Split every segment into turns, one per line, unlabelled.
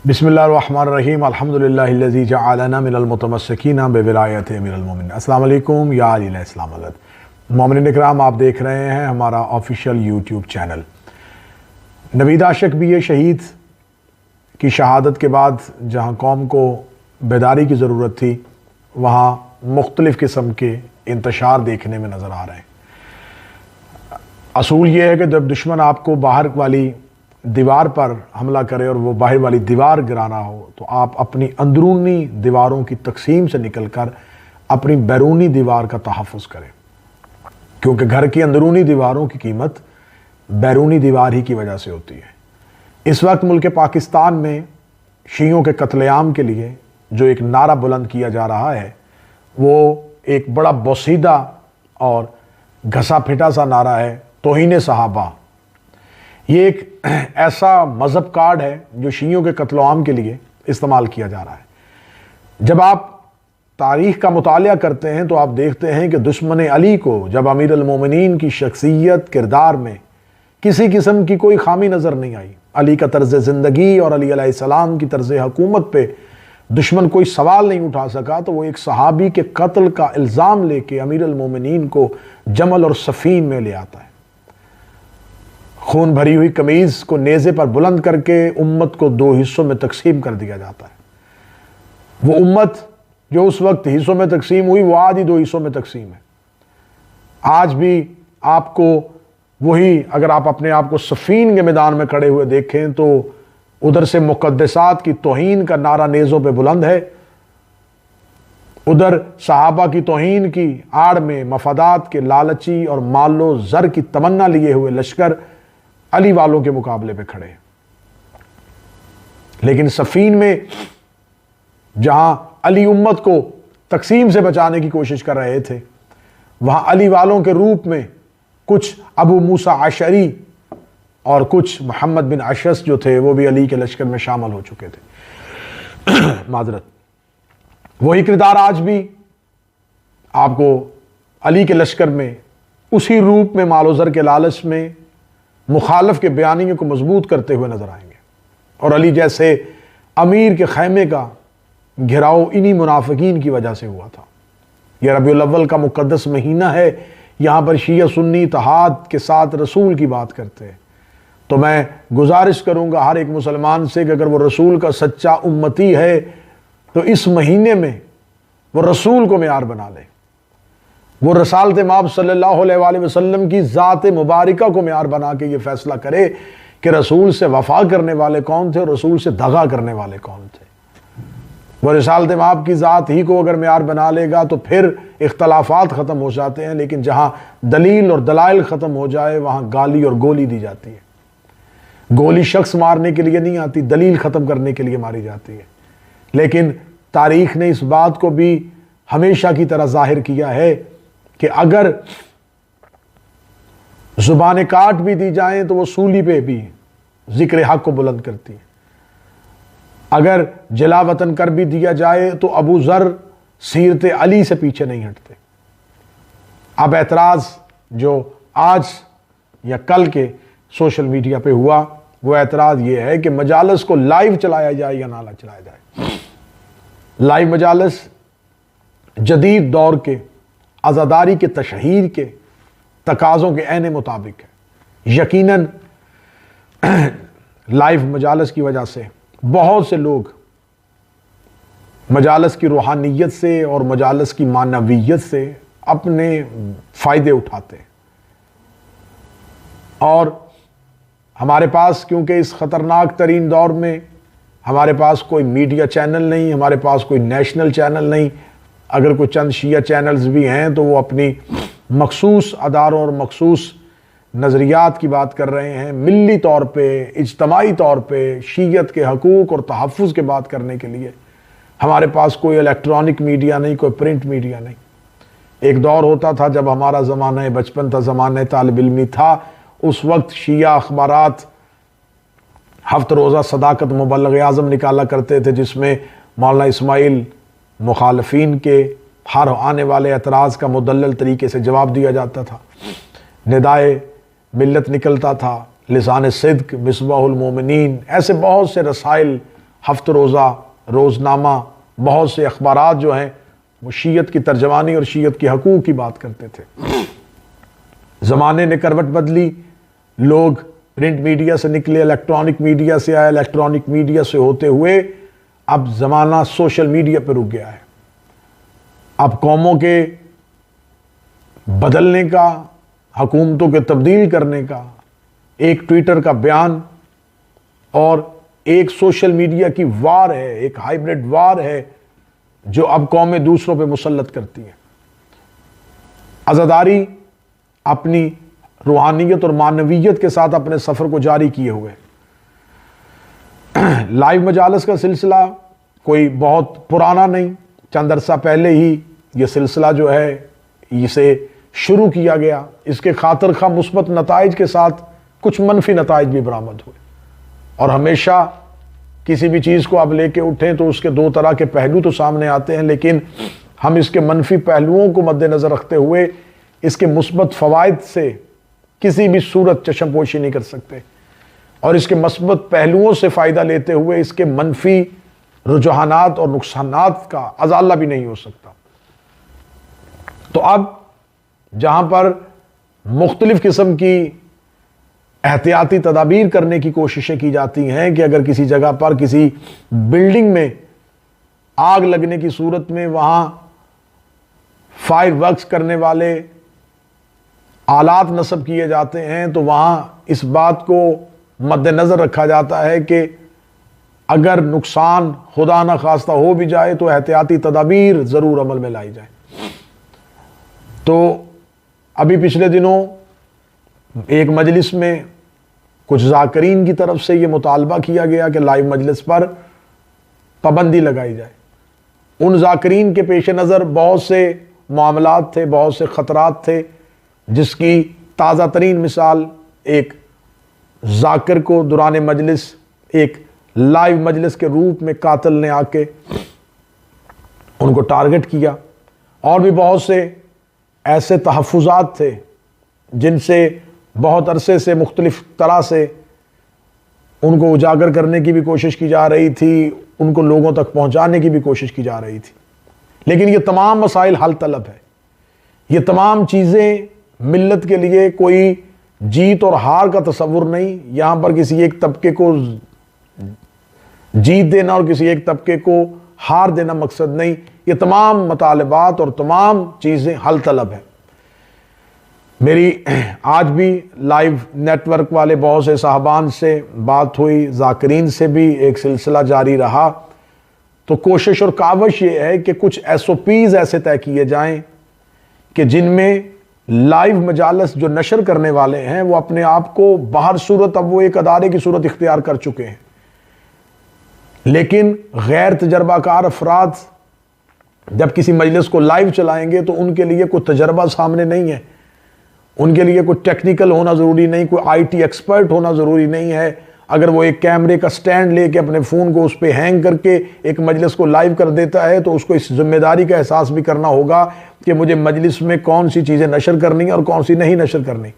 بسم اللہ الرحمن الرحیم الحمدللہ الذی جعلنا من المتمسکین بولایت امیر المومنین۔ السلام علیکم یا علیہ السلام علیکم مومنین اکرام، آپ دیکھ رہے ہیں ہمارا آفیشیل یوٹیوب چینل۔ نوید عاشق بھی یہ شہید کی شہادت کے بعد جہاں قوم کو بیداری کی ضرورت تھی، وہاں مختلف قسم کے انتشار دیکھنے میں نظر آ رہے ہیں۔ اصول یہ ہے کہ جب دشمن آپ کو باہر والی دیوار پر حملہ کرے اور وہ باہر والی دیوار گرانا ہو تو آپ اپنی اندرونی دیواروں کی تقسیم سے نکل کر اپنی بیرونی دیوار کا تحفظ کریں، کیونکہ گھر کی اندرونی دیواروں کی قیمت بیرونی دیوار ہی کی وجہ سے ہوتی ہے۔ اس وقت ملک پاکستان میں شیعوں کے قتل عام کے لیے جو ایک نعرہ بلند کیا جا رہا ہے، وہ ایک بڑا بوسیدہ اور گھسا پھٹا سا نعرہ ہے، توہین صحابہ۔ یہ ایک ایسا مذہب کارڈ ہے جو شیعوں کے قتل عام کے لیے استعمال کیا جا رہا ہے۔ جب آپ تاریخ کا مطالعہ کرتے ہیں تو آپ دیکھتے ہیں کہ دشمن علی کو جب امیر المومنین کی شخصیت کردار میں کسی قسم کی کوئی خامی نظر نہیں آئی، علی کا طرز زندگی اور علی علیہ السلام کی طرز حکومت پہ دشمن کوئی سوال نہیں اٹھا سکا، تو وہ ایک صحابی کے قتل کا الزام لے کے امیر المومنین کو جمل اور صفین میں لے آتا ہے۔ خون بھری ہوئی قمیض کو نیزے پر بلند کر کے امت کو دو حصوں میں تقسیم کر دیا جاتا ہے۔ وہ امت جو اس وقت حصوں میں تقسیم ہوئی، وہ آج ہی دو حصوں میں تقسیم ہے۔ آج بھی آپ کو وہی، اگر آپ اپنے آپ کو صفین کے میدان میں کھڑے ہوئے دیکھیں تو ادھر سے مقدسات کی توہین کا نعرہ نیزوں پہ بلند ہے، ادھر صحابہ کی توہین کی آڑ میں مفادات کے لالچی اور مال و زر کی تمنا لیے ہوئے لشکر علی والوں کے مقابلے پہ کھڑے ہیں۔ لیکن صفین میں جہاں علی امت کو تقسیم سے بچانے کی کوشش کر رہے تھے، وہاں علی والوں کے روپ میں کچھ ابو موسیٰ عشری اور کچھ محمد بن اشعث جو تھے، وہ بھی علی کے لشکر میں شامل ہو چکے تھے۔ معذرت، وہی کردار آج بھی آپ کو علی کے لشکر میں اسی روپ میں مال و زر کے لالچ میں مخالف کے بیانیوں کو مضبوط کرتے ہوئے نظر آئیں گے۔ اور علی جیسے امیر کے خیمے کا گھراؤ انہی منافقین کی وجہ سے ہوا تھا۔ یہ ربیع الاول کا مقدس مہینہ ہے، یہاں پر شیعہ سنی اتحاد کے ساتھ رسول کی بات کرتے ہیں، تو میں گزارش کروں گا ہر ایک مسلمان سے کہ اگر وہ رسول کا سچا امتی ہے تو اس مہینے میں وہ رسول کو معیار بنا لے، وہ رسالت مآب صلی اللہ علیہ وآلہ وسلم کی ذات مبارکہ کو معیار بنا کے یہ فیصلہ کرے کہ رسول سے وفا کرنے والے کون تھے اور رسول سے دغا کرنے والے کون تھے۔ وہ رسالت مآب کی ذات ہی کو اگر معیار بنا لے گا تو پھر اختلافات ختم ہو جاتے ہیں، لیکن جہاں دلیل اور دلائل ختم ہو جائے وہاں گالی اور گولی دی جاتی ہے۔ گولی شخص مارنے کے لیے نہیں آتی، دلیل ختم کرنے کے لیے ماری جاتی ہے۔ لیکن تاریخ نے اس بات کو بھی ہمیشہ کی طرح ظاہر کیا ہے کہ اگر زبانیں کاٹ بھی دی جائیں تو وہ سولی پہ بھی ذکر حق کو بلند کرتی ہے۔ اگر جلا وطن کر بھی دیا جائے تو ابو ذر سیرت علی سے پیچھے نہیں ہٹتے۔ اب اعتراض جو آج یا کل کے سوشل میڈیا پہ ہوا، وہ اعتراض یہ ہے کہ مجالس کو لائیو چلایا جائے یا نہ چلایا جائے۔ لائیو مجالس جدید دور کے عزاداری کے تشہیر کے تقاضوں کے عین مطابق ہے۔ یقیناً لائیو مجالس کی وجہ سے بہت سے لوگ مجالس کی روحانیت سے اور مجالس کی معنویت سے اپنے فائدے اٹھاتے ہیں، اور ہمارے پاس کیونکہ اس خطرناک ترین دور میں ہمارے پاس کوئی میڈیا چینل نہیں، ہمارے پاس کوئی نیشنل چینل نہیں، اگر کوئی چند شیعہ چینلز بھی ہیں تو وہ اپنی مخصوص اداروں اور مخصوص نظریات کی بات کر رہے ہیں۔ ملی طور پہ، اجتماعی طور پہ شیعت کے حقوق اور تحفظ کے بات کرنے کے لیے ہمارے پاس کوئی الیکٹرانک میڈیا نہیں، کوئی پرنٹ میڈیا نہیں۔ ایک دور ہوتا تھا جب ہمارا زمانہ بچپن تھا، زمانہ طالب علمی تھا، اس وقت شیعہ اخبارات ہفتہ روزہ صداقت مبلغ اعظم نکالا کرتے تھے، جس میں مولانا اسماعیل مخالفین کے ہر آنے والے اعتراض کا مدلل طریقے سے جواب دیا جاتا تھا۔ ندائے ملت نکلتا تھا، لسان صدق، مصباح المومنین، ایسے بہت سے رسائل ہفت روزہ، روزنامہ، بہت سے اخبارات جو ہیں وہ شیعت کی ترجمانی اور شیعت کے حقوق کی بات کرتے تھے۔ زمانے نے کروٹ بدلی، لوگ پرنٹ میڈیا سے نکلے، الیکٹرانک میڈیا سے آئے، الیکٹرانک میڈیا سے ہوتے ہوئے اب زمانہ سوشل میڈیا پہ رک گیا ہے۔ اب قوموں کے بدلنے کا، حکومتوں کے تبدیل کرنے کا، ایک ٹویٹر کا بیان اور ایک سوشل میڈیا کی وار ہے، ایک ہائیبرڈ وار ہے جو اب قومیں دوسروں پہ مسلط کرتی ہیں۔ عزاداری اپنی روحانیت اور معنویت کے ساتھ اپنے سفر کو جاری کیے ہوئے۔ لائیو مجالس کا سلسلہ کوئی بہت پرانا نہیں، چند عرصہ پہلے ہی یہ سلسلہ جو ہے اسے شروع کیا گیا۔ اس کے خاطر خواہ مثبت نتائج کے ساتھ کچھ منفی نتائج بھی برآمد ہوئے، اور ہمیشہ کسی بھی چیز کو اب لے کے اٹھیں تو اس کے دو طرح کے پہلو تو سامنے آتے ہیں، لیکن ہم اس کے منفی پہلوؤں کو مد نظر رکھتے ہوئے اس کے مثبت فوائد سے کسی بھی صورت چشم پوشی نہیں کر سکتے، اور اس کے مثبت پہلوؤں سے فائدہ لیتے ہوئے اس کے منفی رجحانات اور نقصانات کا ازالہ بھی نہیں ہو سکتا۔ تو اب جہاں پر مختلف قسم کی احتیاطی تدابیر کرنے کی کوششیں کی جاتی ہیں کہ اگر کسی جگہ پر کسی بلڈنگ میں آگ لگنے کی صورت میں وہاں فائر ورکس کرنے والے آلات نصب کیے جاتے ہیں تو وہاں اس بات کو مد نظر رکھا جاتا ہے کہ اگر نقصان خدا نہ خواستہ ہو بھی جائے تو احتیاطی تدابیر ضرور عمل میں لائی جائیں۔ تو ابھی پچھلے دنوں ایک مجلس میں کچھ ذاکرین کی طرف سے یہ مطالبہ کیا گیا کہ لائیو مجلس پر پابندی لگائی جائے۔ ان ذاکرین کے پیش نظر بہت سے معاملات تھے، بہت سے خطرات تھے، جس کی تازہ ترین مثال ایک ذاکر کو دوران مجلس ایک لائیو مجلس کے روپ میں قاتل نے آ کے ان کو ٹارگٹ کیا، اور بھی بہت سے ایسے تحفظات تھے جن سے بہت عرصے سے مختلف طرح سے ان کو اجاگر کرنے کی بھی کوشش کی جا رہی تھی، ان کو لوگوں تک پہنچانے کی بھی کوشش کی جا رہی تھی، لیکن یہ تمام مسائل حل طلب ہے۔ یہ تمام چیزیں ملت کے لیے کوئی جیت اور ہار کا تصور نہیں، یہاں پر کسی ایک طبقے کو جیت دینا اور کسی ایک طبقے کو ہار دینا مقصد نہیں، یہ تمام مطالبات اور تمام چیزیں حل طلب ہیں۔ میری آج بھی لائیو نیٹ ورک والے بہت سے صاحبان سے بات ہوئی، ذاکرین سے بھی ایک سلسلہ جاری رہا، تو کوشش اور کاوش یہ ہے کہ کچھ ایس او پیز ایسے طے کیے جائیں کہ جن میں لائیو مجالس جو نشر کرنے والے ہیں وہ اپنے آپ کو باہر صورت اب وہ ایک ادارے کی صورت اختیار کر چکے ہیں، لیکن غیر تجربہ کار افراد جب کسی مجلس کو لائیو چلائیں گے تو ان کے لیے کوئی تجربہ سامنے نہیں ہے، ان کے لیے کوئی ٹیکنیکل ہونا ضروری نہیں، کوئی آئی ٹی ایکسپرٹ ہونا ضروری نہیں ہے۔ اگر وہ ایک کیمرے کا سٹینڈ لے کے اپنے فون کو اس پہ ہینگ کر کے ایک مجلس کو لائیو کر دیتا ہے تو اس کو اس ذمہ داری کا احساس بھی کرنا ہوگا کہ مجھے مجلس میں کون سی چیزیں نشر کرنی ہیں اور کون سی نہیں نشر کرنی۔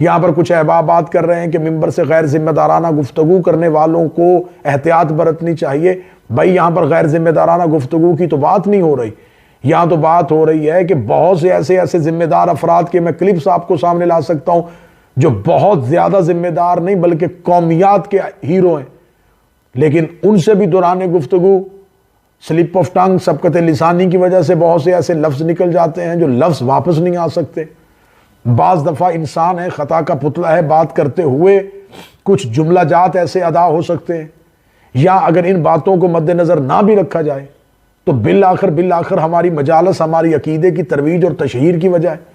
یہاں پر کچھ احباب بات کر رہے ہیں کہ ممبر سے غیر ذمہ دارانہ گفتگو کرنے والوں کو احتیاط برتنی چاہیے۔ بھائی یہاں پر غیر ذمہ دارانہ گفتگو کی تو بات نہیں ہو رہی، یہاں تو بات ہو رہی ہے کہ بہت سے ایسے ذمہ دار افراد کے میں کلپس آپ کو سامنے لا سکتا ہوں جو بہت زیادہ ذمہ دار نہیں بلکہ قومیات کے ہیرو ہیں، لیکن ان سے بھی دوران گفتگو سلپ آف ٹنگ، سبقت لسانی کی وجہ سے بہت سے ایسے لفظ نکل جاتے ہیں جو لفظ واپس نہیں آ سکتے۔ بعض دفعہ انسان ہے، خطا کا پتلا ہے، بات کرتے ہوئے کچھ جملہ جات ایسے ادا ہو سکتے ہیں، یا اگر ان باتوں کو مد نظر نہ بھی رکھا جائے تو بالآخر ہماری مجالس ہماری عقیدے کی ترویج اور تشہیر کی وجہ ہے۔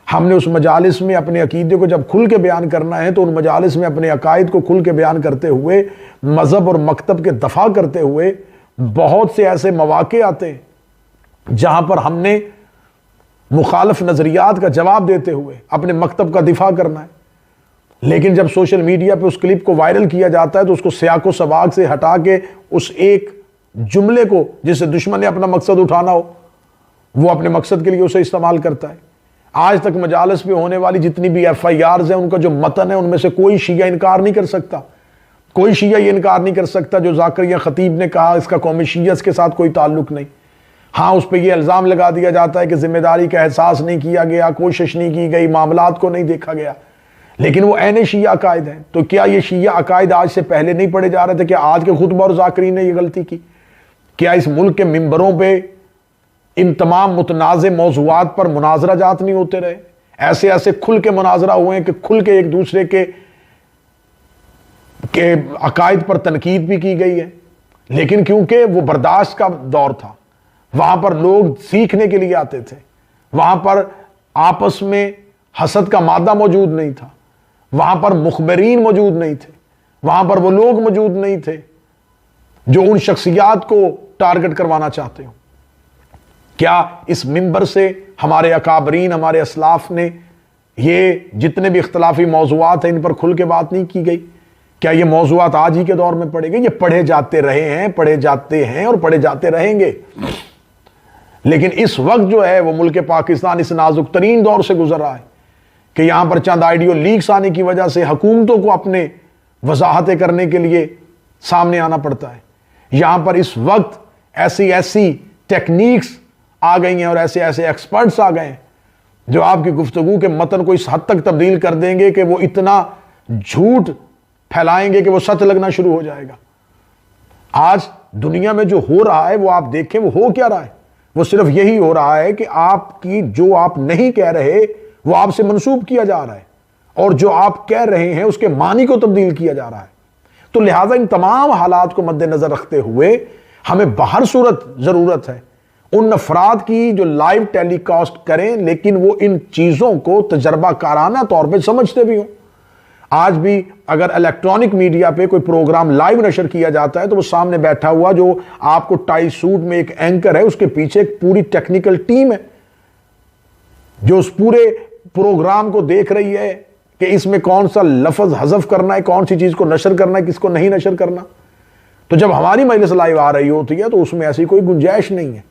ہم نے اس مجالس میں اپنے عقیدے کو جب کھل کے بیان کرنا ہے تو ان مجالس میں اپنے عقائد کو کھل کے بیان کرتے ہوئے، مذہب اور مکتب کے دفاع کرتے ہوئے بہت سے ایسے مواقع آتے ہیں جہاں پر ہم نے مخالف نظریات کا جواب دیتے ہوئے اپنے مکتب کا دفاع کرنا ہے، لیکن جب سوشل میڈیا پہ اس کلپ کو وائرل کیا جاتا ہے تو اس کو سیاق و سباق سے ہٹا کے اس ایک جملے کو جس سے دشمن نے اپنا مقصد اٹھانا ہو وہ اپنے مقصد کے لیے اسے استعمال کرتا ہے۔ آج تک مجالس پہ ہونے والی جتنی بھی ایف آئی آرز ہیں ان کا جو متن ہے ان میں سے کوئی شیعہ انکار نہیں کر سکتا، کوئی شیعہ یہ انکار نہیں کر سکتا جو زاکریہ خطیب نے کہا اس کا قوم شیعہ کے ساتھ کوئی تعلق نہیں. ہاں اس پہ یہ الزام لگا دیا جاتا ہے کہ ذمہ داری کا احساس نہیں کیا گیا، کوشش نہیں کی گئی، معاملات کو نہیں دیکھا گیا، لیکن وہ عین شیعہ عقائد ہیں. تو کیا یہ شیعہ عقائد آج سے پہلے نہیں پڑھے جا رہے تھے؟ کیا آج کے خطبہ اور ذاکرین نے یہ غلطی کی؟ کیا اس ملک کے ممبروں پہ ان تمام متنازع موضوعات پر مناظرہ جات نہیں ہوتے رہے؟ ایسے ایسے کھل کے مناظرہ ہوئے ہیں کہ کھل کے ایک دوسرے کے عقائد پر تنقید بھی کی گئی ہے، لیکن کیونکہ وہ برداشت کا دور تھا، وہاں پر لوگ سیکھنے کے لیے آتے تھے، وہاں پر آپس میں حسد کا مادہ موجود نہیں تھا، وہاں پر مخبرین موجود نہیں تھے، وہاں پر وہ لوگ موجود نہیں تھے جو ان شخصیات کو ٹارگٹ کروانا چاہتے ہوں. کیا اس منبر سے ہمارے اکابرین، ہمارے اسلاف نے یہ جتنے بھی اختلافی موضوعات ہیں ان پر کھل کے بات نہیں کی گئی؟ کیا یہ موضوعات آج ہی کے دور میں پڑھے گئے؟ یہ پڑھے جاتے رہے ہیں، پڑھے جاتے ہیں اور پڑھے جاتے رہیں گے. لیکن اس وقت جو ہے وہ ملک پاکستان اس نازک ترین دور سے گزر رہا ہے کہ یہاں پر چند آئیڈیو لیکس آنے کی وجہ سے حکومتوں کو اپنے وضاحتیں کرنے کے لیے سامنے آنا پڑتا ہے. یہاں پر اس وقت ایسی ٹیکنیکس آ گئی ہیں اور ایسے ایکسپرٹس آ گئے ہیں جو آپ کی گفتگو کے متن کو اس حد تک تبدیل کر دیں گے کہ وہ اتنا جھوٹ پھیلائیں گے کہ وہ سچ لگنا شروع ہو جائے گا. آج دنیا میں جو ہو رہا ہے وہ آپ دیکھیں، وہ ہو کیا رہا ہے؟ وہ صرف یہی ہو رہا ہے کہ آپ کی جو آپ نہیں کہہ رہے وہ آپ سے منسوب کیا جا رہا ہے، اور جو آپ کہہ رہے ہیں اس کے معنی کو تبدیل کیا جا رہا ہے. تو لہٰذا ان تمام حالات کو مد نظر رکھتے ہوئے ہمیں بہر صورت ضرورت ہے ان افراد کی جو لائیو ٹیلی کاسٹ کریں لیکن وہ ان چیزوں کو تجربہ کارانہ طور پہ سمجھتے بھی ہوں. آج بھی اگر الیکٹرانک میڈیا پہ کوئی پروگرام لائیو نشر کیا جاتا ہے تو وہ سامنے بیٹھا ہوا جو آپ کو ٹائی سوٹ میں ایک اینکر ہے، اس کے پیچھے ایک پوری ٹیکنیکل ٹیم ہے جو اس پورے پروگرام کو دیکھ رہی ہے کہ اس میں کون سا لفظ حذف کرنا ہے، کون سی چیز کو نشر کرنا ہے، کس کو نہیں نشر کرنا. تو جب ہماری مجلس لائیو آ رہی ہوتی ہے تو اس میں ایسی کوئی گنجائش نہیں ہے.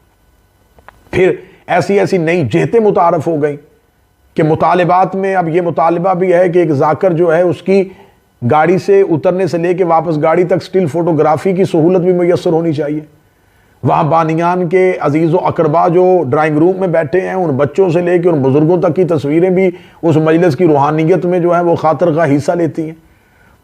پھر ایسی نئی جہتیں متعارف ہو گئیں کہ مطالبات میں اب یہ مطالبہ بھی ہے کہ ایک ذاکر جو ہے اس کی گاڑی سے اترنے سے لے کے واپس گاڑی تک سٹل فوٹوگرافی کی سہولت بھی میسر ہونی چاہیے. وہاں بانیان کے عزیز و اقربا جو ڈرائنگ روم میں بیٹھے ہیں ان بچوں سے لے کے ان بزرگوں تک کی تصویریں بھی اس مجلس کی روحانیت میں جو ہے وہ خاطر خواہ حصہ لیتی ہیں.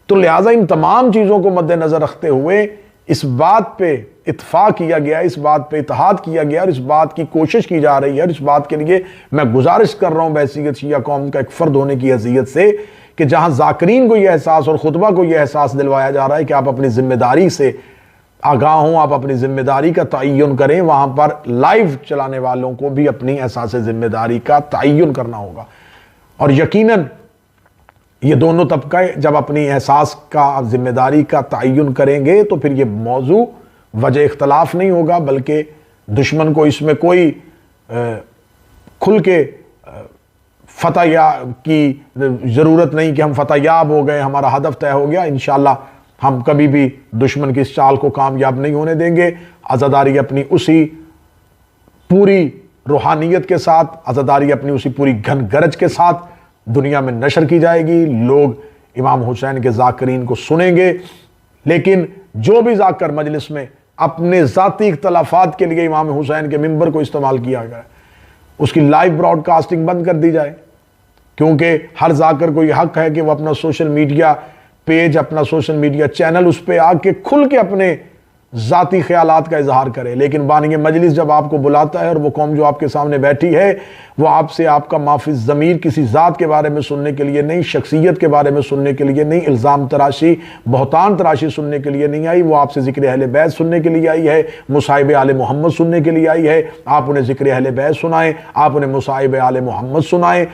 تو لہٰذا ان تمام چیزوں کو مد نظر رکھتے ہوئے اس بات پہ اتفاق کیا گیا، اس بات پہ اتحاد کیا گیا اور اس بات کی کوشش کی جا رہی ہے، اور اس بات کے لیے میں گزارش کر رہا ہوں بحیثیت شیعہ قوم کا ایک فرد ہونے کی حیثیت سے کہ جہاں ذاکرین کو یہ احساس اور خطبہ کو یہ احساس دلوایا جا رہا ہے کہ آپ اپنی ذمہ داری سے آگاہ ہوں، آپ اپنی ذمہ داری کا تعین کریں، وہاں پر لائیو چلانے والوں کو بھی اپنی احساس ذمہ داری کا تعین کرنا ہوگا. اور یقیناً یہ دونوں طبقہ جب اپنی احساس کا ذمہ داری کا تعین کریں گے تو پھر یہ موضوع وجہ اختلاف نہیں ہوگا، بلکہ دشمن کو اس میں کوئی کھل کے فتح کی ضرورت نہیں کہ ہم فتح یاب ہو گئے، ہمارا ہدف طے ہو گیا. انشاءاللہ ہم کبھی بھی دشمن کی اس چال کو کامیاب نہیں ہونے دیں گے. عزاداری اپنی اسی پوری روحانیت کے ساتھ، عزاداری اپنی اسی پوری گھن گرج کے ساتھ دنیا میں نشر کی جائے گی. لوگ امام حسین کے ذاکرین کو سنیں گے، لیکن جو بھی ذاکر مجلس میں اپنے ذاتی اختلافات کے لیے امام حسین کے منبر کو استعمال کیا گیا اس کی لائیو براڈ کاسٹنگ بند کر دی جائے، کیونکہ ہر ذاکر کو یہ حق ہے کہ وہ اپنا سوشل میڈیا پیج، اپنا سوشل میڈیا چینل اس پہ آ کے کھل کے اپنے ذاتی خیالات کا اظہار کرے. لیکن بانی مجلس جب آپ کو بلاتا ہے اور وہ قوم جو آپ کے سامنے بیٹھی ہے وہ آپ سے آپ کا ما فی الضمیر کسی ذات کے بارے میں سننے کے لیے نہیں، شخصیت کے بارے میں سننے کے لیے نہیں، الزام تراشی، بہتان تراشی سننے کے لیے نہیں آئی، وہ آپ سے ذکر اہل بیت سننے کے لیے آئی ہے، مصائب آل محمد سننے کے لیے آئی ہے. آپ انہیں ذکر اہل بیت سنائیں، آپ انہیں مصائب آل محمد سنائیں.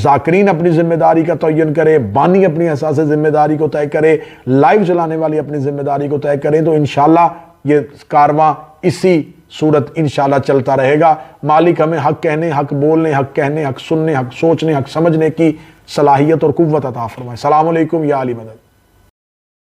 ذاکرین اپنی ذمہ داری کا تعین کرے، بانی اپنی احساس ذمہ داری کو طے کرے، لائیو چلانے والی اپنی ذمہ داری کو طے کریں، تو انشاءاللہ یہ کارواں اسی صورت انشاءاللہ چلتا رہے گا. مالک ہمیں حق کہنے، حق بولنے، حق کہنے، حق سننے، حق سوچنے، حق سمجھنے کی صلاحیت اور قوت عطا فرمائے. السلام علیکم یا علی مدد.